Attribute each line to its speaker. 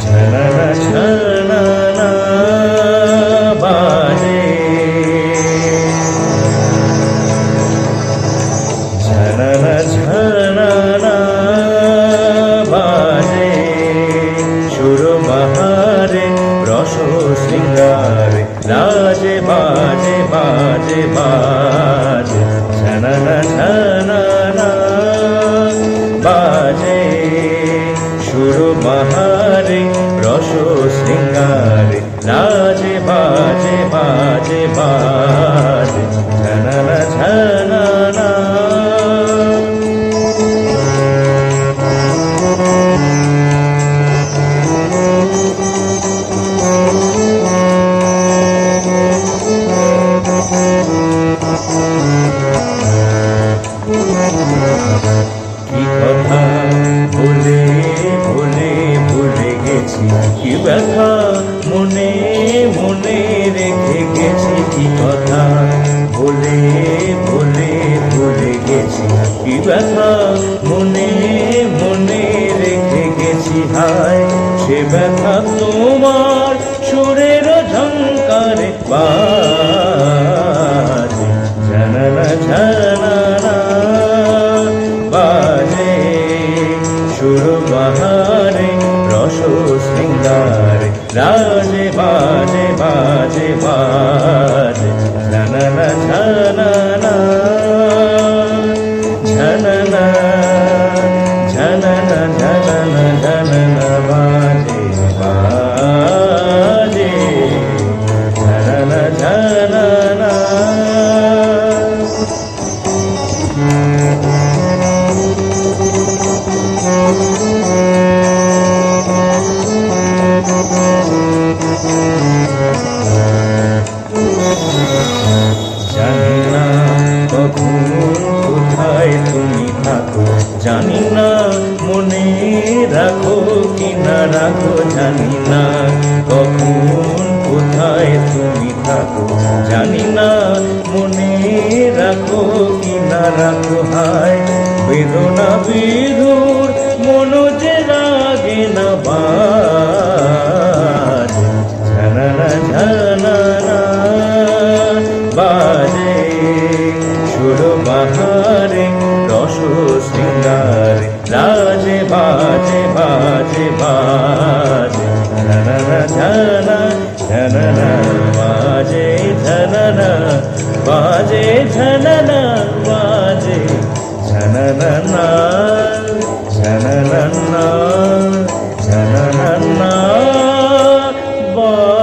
Speaker 1: ঝননা ঝননা বাজে, ঝননা ঝননা বাজে, সুর বাহারে রস শৃঙ্গারে রাজে বাজে বাজে বাজে, ঝননা ঝননা বাজে, সুর বাহারে রস শৃঙ্গারে রাজে বাজে বাজে বাজে, ঝননা ঝননা। কি কথা ভুলে ভুলে ভুলে গেছি, কি ব্যথা মনে মনে রেখে গেছি, কি কথা ভুলে ভুলে ভুলে গেছি, কি ব্যথা মনে মনে রেখে গেছি, হায় সে ব্যথা তোমার সুরের ঝংকারে বাজে, ঝননা ঝননা বাজে, সুর বাহারে রস শৃঙ্গারে রাজে বাজে বাজে বাজে, ঝননা ঝননা ঝননা ঝননা ঝননা ঝননা বাজে বাজে, ঝননা ঝননা। জানি না কখন কোথায় তুমি থাকো, জানি না মনে রাখো কি না রাখো, জানি না কখন কোথায় তুমি থাকো, জানি না মনে রাখো কি না রাখো, হায় বেদনা বিধুর মন যে রাগে না বাজে, ঝননা ঝননা বাজে, সুর বাহারে রস শৃঙ্গারে রাজে বাজে বাজে বাজে, ঝননা ঝননা ঝননা বাজে, ঝননা বাজে ঝননা বাজে, ঝননা ঝননা ঝননা বাজে।